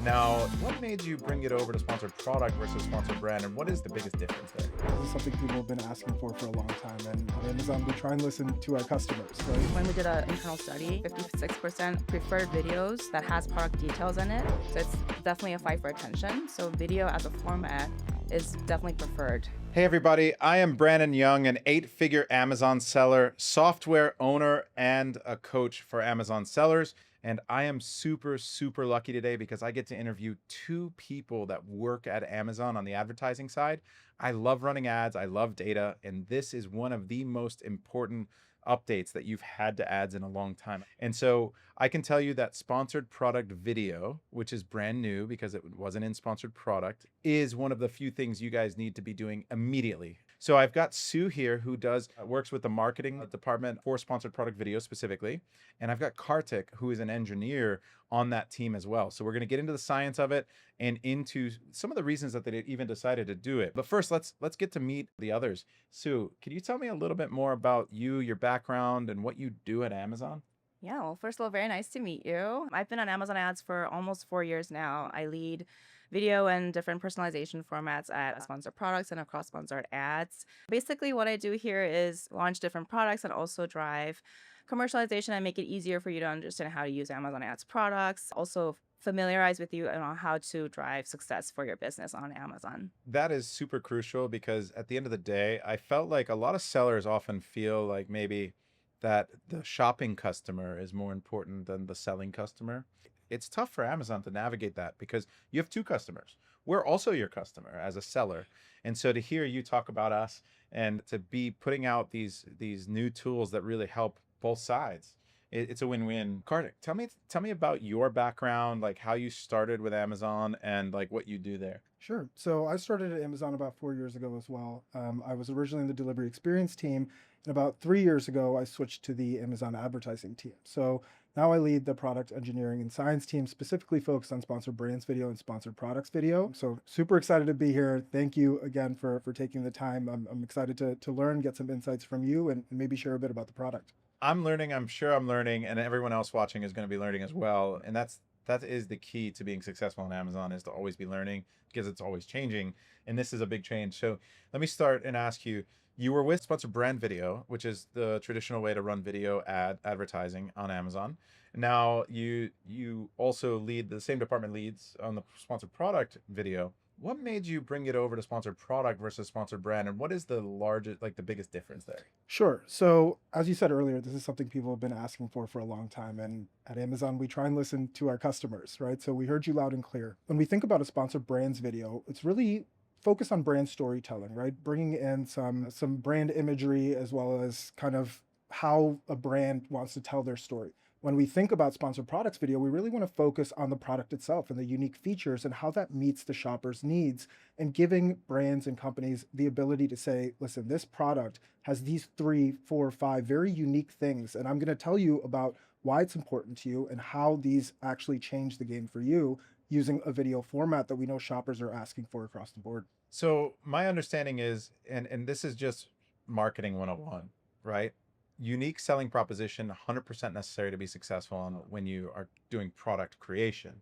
Now, what made you bring it over to sponsored product versus sponsored brand, and what is the biggest difference there? This is something people have been asking for a long time, and at Amazon, we try and listen to our customers, right? When we did an internal study, 56% preferred videos that has product details in it. So it's definitely a fight for attention. So video as a format is definitely preferred. Hey everybody, I am Brandon Young, an 8-figure Amazon seller, software owner, and a coach for Amazon sellers. And I am super lucky today because I get to interview two people that work at Amazon on the advertising side. I love running ads, I love data, and this is one of the most important updates that you've had to ads in a long time. And so I can tell you that sponsored product video, which is brand new because it wasn't in sponsored product, is one of the few things you guys need to be doing immediately. So I've got Sue here who works with the marketing department for sponsored product video specifically. And I've got Kartik, who is an engineer on that team as well. So we're going to get into the science of it and into some of the reasons that they even decided to do it. But first, let's get to meet the others. Sue, can you tell me a little bit more about you, your background, and what you do at Amazon? Yeah, well, first of all, very nice to meet you. I've been on Amazon ads for almost 4 years now. I lead video and different personalization formats at sponsored products and across sponsored ads. Basically, what I do here is launch different products and also drive commercialization and make it easier for you to understand how to use Amazon ads products. Also familiarize with you on how to drive success for your business on Amazon. That is super crucial because at the end of the day, I felt like a lot of sellers often feel like maybe that the shopping customer is more important than the selling customer. It's tough for Amazon to navigate that because you have two customers. We're also your customer as a seller. And so to hear you talk about us and to be putting out these new tools that really help both sides, it's a win-win. Kartik, tell me about your background, like how you started with Amazon and like what you do there. Sure. So I started at Amazon about 4 years ago as well. I was originally in the delivery experience team, and about 3 years ago, I switched to the Amazon advertising team. So now I lead the product engineering and science team, specifically focused on sponsored brands video and sponsored products video. So super excited to be here. Thank you again for taking the time. I'm excited to learn, get some insights from you, and maybe share a bit about the product. I'm learning, I'm sure I'm learning, and everyone else watching is going to be learning as well. And that is the key to being successful on Amazon, is to always be learning because it's always changing. And this is a big change. So let me start and ask you, you were with sponsored brand video, which is the traditional way to run video advertising on Amazon. Now you also lead, the same department leads on the sponsored product video. What made you bring it over to sponsored product versus sponsored brand? And what is the largest, like the biggest difference there? Sure. So as you said earlier, this is something people have been asking for a long time. And at Amazon, we try and listen to our customers, right? So we heard you loud and clear. When we think about a sponsored brands video, it's really focused on brand storytelling, right? Bringing in some brand imagery as well as kind of how a brand wants to tell their story. When we think about sponsored products video, we really want to focus on the product itself and the unique features and how that meets the shopper's needs, and giving brands and companies the ability to say, listen, this product has these 3, 4, 5 very unique things. And I'm going to tell you about why it's important to you and how these actually change the game for you using a video format that we know shoppers are asking for across the board. So my understanding is, and this is just marketing 101, right? Unique selling proposition, 100% necessary to be successful on when you are doing product creation.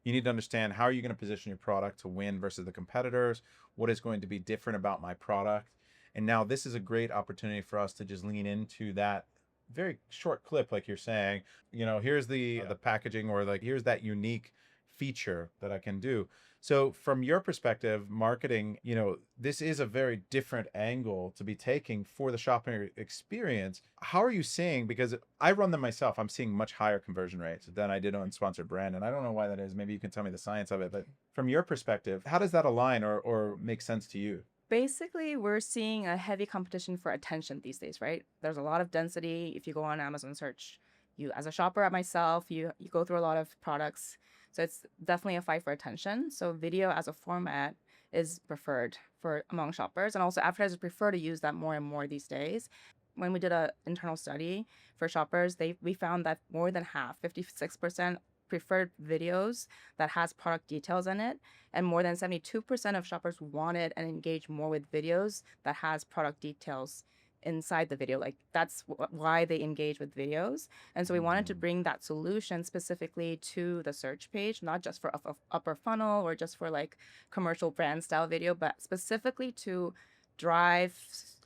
You need to understand, how are you going to position your product to win versus the competitors? What is going to be different about my product? And now this is a great opportunity for us to just lean into that very short clip, like you're saying, here's the packaging, or like, here's that unique feature that I can do. So from your perspective, marketing, this is a very different angle to be taking for the shopping experience. How are you seeing, because I run them myself, I'm seeing much higher conversion rates than I did on sponsored brand. And I don't know why that is. Maybe you can tell me the science of it, but from your perspective, how does that align or make sense to you? Basically, we're seeing a heavy competition for attention these days, right? There's a lot of density. If you go on Amazon search, you as a shopper at myself, you go through a lot of products. So it's definitely a fight for attention. So video as a format is preferred for among shoppers, and also advertisers prefer to use that more and more these days. When we did an internal study for shoppers, we found that more than half, 56%, preferred videos that has product details in it, and more than 72% of shoppers wanted and engaged more with videos that has product details inside the video. Like that's why they engage with videos. And so we wanted to bring that solution specifically to the search page, not just for upper funnel or just for like commercial brand style video, but specifically to drive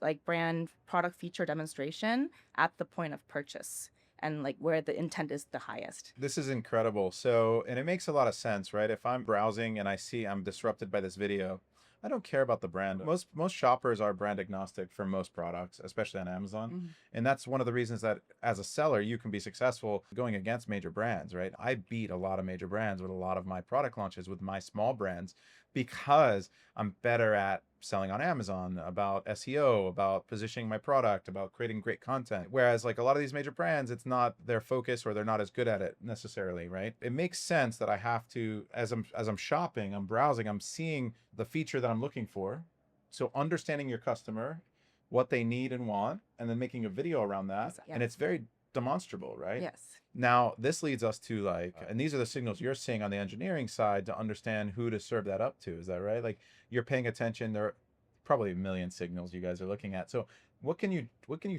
like brand product feature demonstration at the point of purchase and like where the intent is the highest. This is incredible. So, and it makes a lot of sense, right? If I'm browsing and I see I'm disrupted by this video, I don't care about the brand. Most shoppers are brand agnostic for most products, especially on Amazon. Mhm. And that's one of the reasons that as a seller, you can be successful going against major brands, right? I beat a lot of major brands with a lot of my product launches with my small brands because I'm better at selling on Amazon, about SEO, about positioning my product, about creating great content. Whereas like a lot of these major brands, it's not their focus or they're not as good at it necessarily, right? It makes sense that I have to, as I'm shopping, I'm browsing, I'm seeing the feature that I'm looking for. So understanding your customer, what they need and want, and then making a video around that. Yeah. And it's very demonstrable, right? Yes. Now, this leads us to like, and these are the signals you're seeing on the engineering side to understand who to serve that up to. Is that right? Like you're paying attention. There are probably a million signals you guys are looking at. So what can you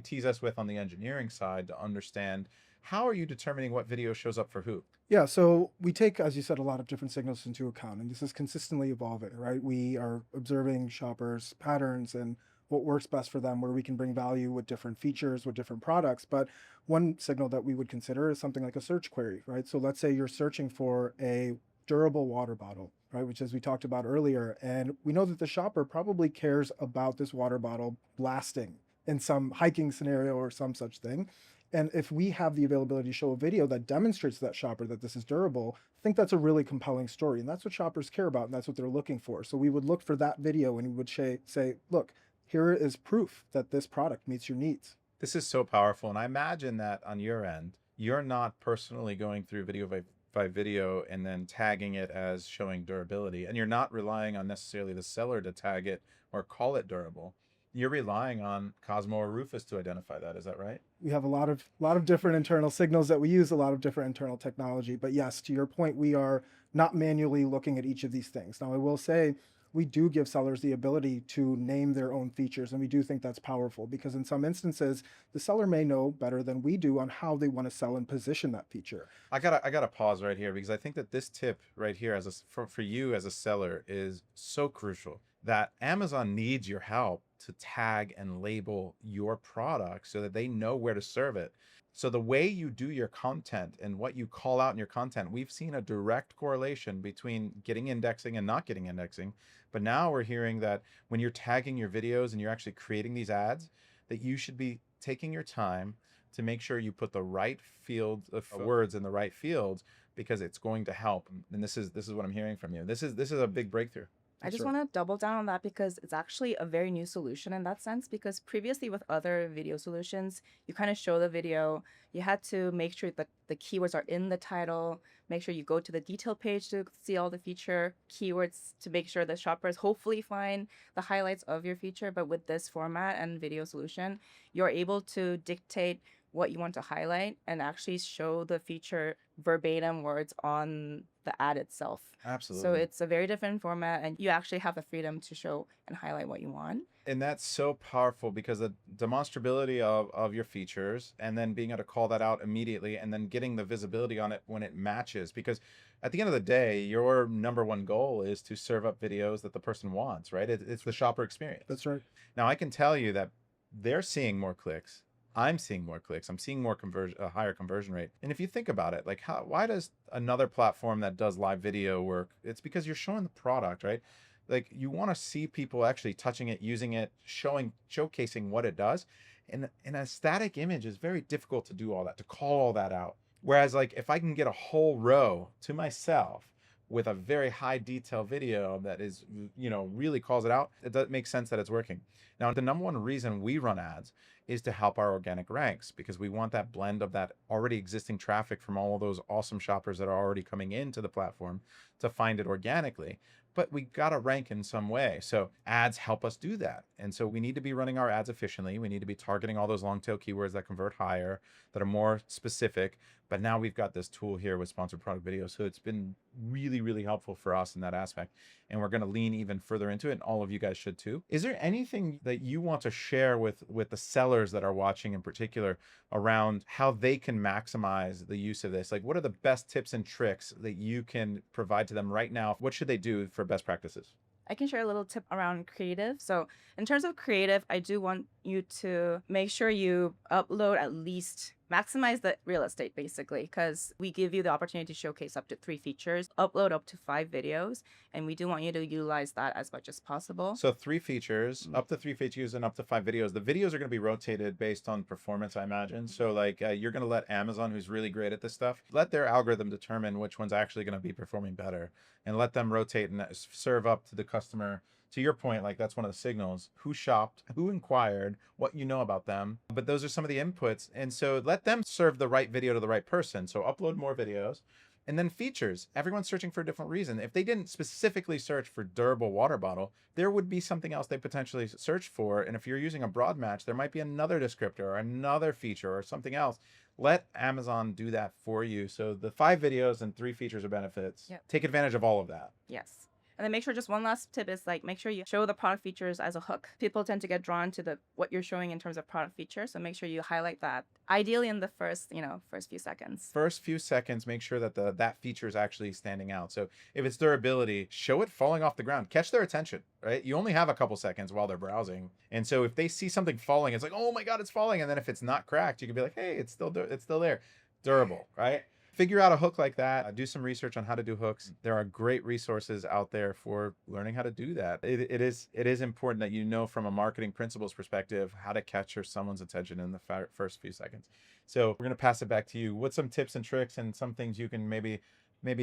tease us with on the engineering side to understand how are you determining what video shows up for who? Yeah, so we take, as you said, a lot of different signals into account, and this is consistently evolving, right? We are observing shoppers' patterns and what works best for them, where we can bring value with different features, with different products. But one signal that we would consider is something like a search query, right? So let's say you're searching for a durable water bottle, right? Which, as we talked about earlier, and we know that the shopper probably cares about this water bottle lasting in some hiking scenario or some such thing. And if we have the availability to show a video that demonstrates to that shopper that this is durable, I think that's a really compelling story. And that's what shoppers care about. And that's what they're looking for. So we would look for that video and we would say, look, here is proof that this product meets your needs. This is so powerful. And I imagine that on your end, you're not personally going through video by video and then tagging it as showing durability. And you're not relying on necessarily the seller to tag it or call it durable. You're relying on Cosmo or Rufus to identify that. Is that right? We have a lot of different internal signals that we use, a lot of different internal technology. But yes, to your point, we are not manually looking at each of these things. Now, I will say we do give sellers the ability to name their own features, and we do think that's powerful because in some instances, the seller may know better than we do on how they want to sell and position that feature. I gotta pause right here because I think that this tip right here for you as a seller is so crucial that Amazon needs your help to tag and label your product so that they know where to serve it. So the way you do your content and what you call out in your content, we've seen a direct correlation between getting indexing and not getting indexing. But now we're hearing that when you're tagging your videos and you're actually creating these ads, that you should be taking your time to make sure you put the right field of words in the right fields because it's going to help. And this is what I'm hearing from you. This is a big breakthrough. I just want to double down on that because it's actually a very new solution in that sense. Because previously, with other video solutions, you kind of show the video, you had to make sure that the keywords are in the title, make sure you go to the detail page to see all the feature keywords to make sure the shoppers hopefully find the highlights of your feature. But with this format and video solution, you're able to dictate what you want to highlight and actually show the feature verbatim words on the ad itself. Absolutely. So it's a very different format and you actually have the freedom to show and highlight what you want. And that's so powerful because the demonstrability of your features and then being able to call that out immediately and then getting the visibility on it when it matches. Because at the end of the day, your number one goal is to serve up videos that the person wants, right? It's the shopper experience. That's right. Now, I can tell you that they're seeing more clicks. I'm seeing more clicks. I'm seeing more a higher conversion rate. And if you think about it, like why does another platform that does live video work? It's because you're showing the product, right? Like you want to see people actually touching it, using it, showcasing what it does. And a static image is very difficult to do all that, to call all that out. Whereas like if I can get a whole row to myself with a very high detail video that is, really calls it out, it does make sense that it's working. Now, the number one reason we run ads is to help our organic ranks, because we want that blend of that already existing traffic from all of those awesome shoppers that are already coming into the platform to find it organically. But we got to rank in some way. So ads help us do that. And so we need to be running our ads efficiently. We need to be targeting all those long tail keywords that convert higher, that are more specific. But now we've got this tool here with sponsored product videos. So it's been really, really helpful for us in that aspect. And we're going to lean even further into it. And all of you guys should too. Is there anything that you want to share with the sellers that are watching in particular around how they can maximize the use of this? Like, what are the best tips and tricks that you can provide to them right now? What should they do for best practices? I can share a little tip around creative. So, in terms of creative, I do want you to make sure you upload at least maximize the real estate basically, because we give you the opportunity to showcase up to 3 features, upload up to 5 videos, and we do want you to utilize that as much as possible. So 3 features, up to 3 features and up to 5 videos. The videos are going to be rotated based on performance, I imagine. So like you're going to let Amazon, who's really great at this stuff, let their algorithm determine which one's actually going to be performing better, and let them rotate and serve up to the customer. To your point, like that's one of the signals: who shopped, who inquired, what you know about them. But those are some of the inputs. And so let them serve the right video to the right person. So upload more videos. And then features. Everyone's searching for a different reason. If they didn't specifically search for durable water bottle, there would be something else they potentially search for. And if you're using a broad match, there might be another descriptor or another feature or something else. Let Amazon do that for you. So the 5 videos and 3 features or benefits, Yep. take advantage of all of that. Yes. And then make sure, just one last tip is like make sure you show the product features as a hook. People tend to get drawn to the what you're showing in terms of product features, so make sure you highlight that. Ideally in the first few seconds. First few seconds, make sure that that feature is actually standing out. So if it's durability, show it falling off the ground. Catch their attention, right? You only have a couple seconds while they're browsing. And so if they see something falling, it's like, oh my God, it's falling. And then if it's not cracked, you can be like, hey, it's still there. Durable, right? Figure out a hook like that. Do some research on how to do hooks. There are great resources out there for learning how to do that. It is important that you know from a marketing principles perspective how to capture someone's attention in the first few seconds. So we're going to pass it back to you. What's some tips and tricks and some things you can maybe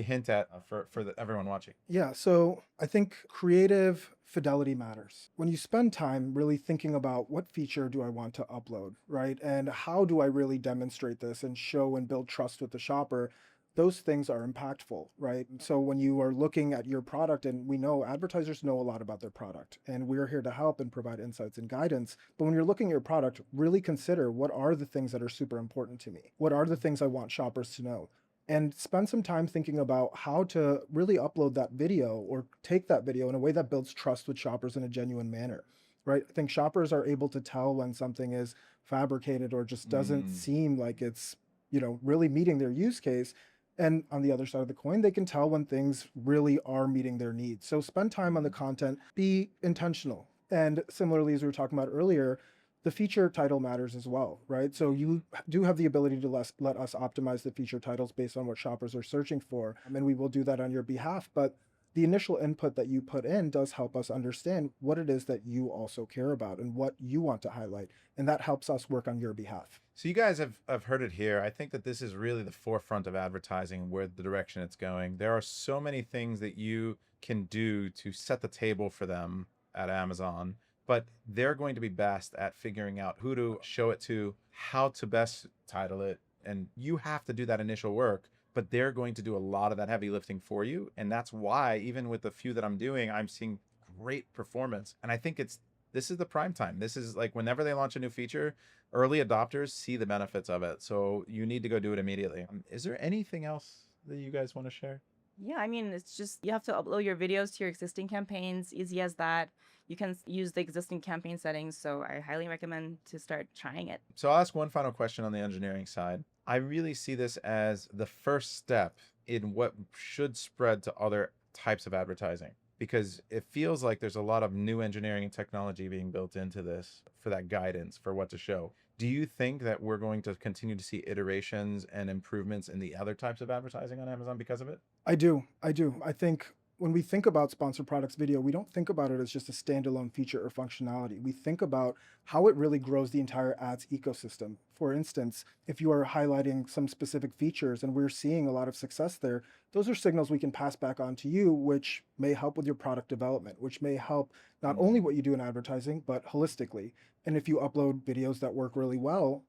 hint at for everyone watching? Yeah, so I think creative fidelity matters. When you spend time really thinking about what feature do I want to upload, right? And how do I really demonstrate this and show and build trust with the shopper? Those things are impactful, right? So when you are looking at your product, and we know advertisers know a lot about their product, and we're here to help and provide insights and guidance. But when you're looking at your product, really consider, what are the things that are super important to me? What are the things I want shoppers to know? And spend some time thinking about how to really upload that video or take that video in a way that builds trust with shoppers in a genuine manner, right? I think shoppers are able to tell when something is fabricated or just doesn't seem like it's, really meeting their use case. And on the other side of the coin, they can tell when things really are meeting their needs. So spend time on the content, be intentional. And similarly, as we were talking about earlier, the feature title matters as well, right? So you do have the ability to let us optimize the feature titles based on what shoppers are searching for. And we will do that on your behalf. But the initial input that you put in does help us understand what it is that you also care about and what you want to highlight. And that helps us work on your behalf. So you guys have heard it here. I think that this is really the forefront of advertising, where the direction it's going. There are so many things that you can do to set the table for them at Amazon, but they're going to be best at figuring out who to show it to, how to best title it. And you have to do that initial work, but they're going to do a lot of that heavy lifting for you. And that's why, even with the few that I'm doing, I'm seeing great performance. And I think this is the prime time. This is like whenever they launch a new feature, early adopters see the benefits of it. So you need to go do it immediately. Is there anything else that you guys want to share? Yeah, I mean, it's just you have to upload your videos to your existing campaigns, easy as that. You can use the existing campaign settings, so I highly recommend to start trying it. So I'll ask one final question on the engineering side. I really see this as the first step in what should spread to other types of advertising, because it feels like there's a lot of new engineering and technology being built into this for that guidance for what to show. Do you think that we're going to continue to see iterations and improvements in the other types of advertising on Amazon because of it? I do. I think when we think about sponsored products video, we don't think about it as just a standalone feature or functionality. We think about how it really grows the entire ads ecosystem For instance, if you are highlighting some specific features and we're seeing a lot of success there, those are signals we can pass back on to you, which may help with your product development, which may help not only what you do in advertising, but holistically. And if you upload videos that work really well,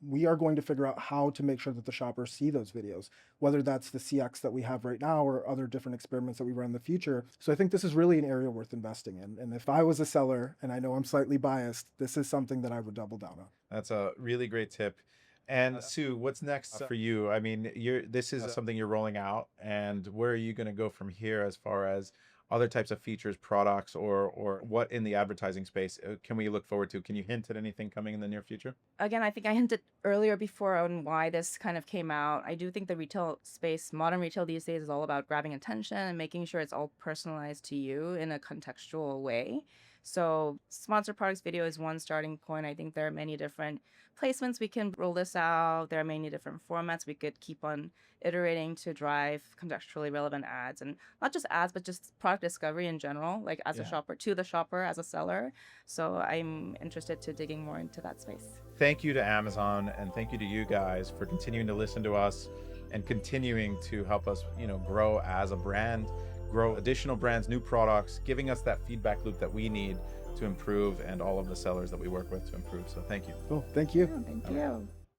we are going to figure out how to make sure that the shoppers see those videos, whether that's the CX that we have right now or other different experiments that we run in the future. So I think this is really an area worth investing in. And if I was a seller, and I know I'm slightly biased, this is something that I would double down on. That's a really great tip. And Sue, what's next for you? I mean, this is something you're rolling out, and where are you going to go from here as far as other types of features, products, or what in the advertising space can we look forward to? Can you hint at anything coming in the near future? Again, I think I hinted earlier before on why this kind of came out. I do think the retail space, modern retail these days, is all about grabbing attention and making sure it's all personalized to you in a contextual way. So sponsored products video is one starting point. I think there are many different placements we can roll this out. There are many different formats we could keep on iterating to drive contextually relevant ads, and not just ads, but just product discovery in general, like as a shopper, to the shopper as a seller. So I'm interested to digging more into that space. Thank you to Amazon, and thank you to you guys for continuing to listen to us and continuing to help us, grow as a brand, grow additional brands, new products, giving us that feedback loop that we need to improve, and all of the sellers that we work with to improve. So thank you. Cool. Thank you. Thank you.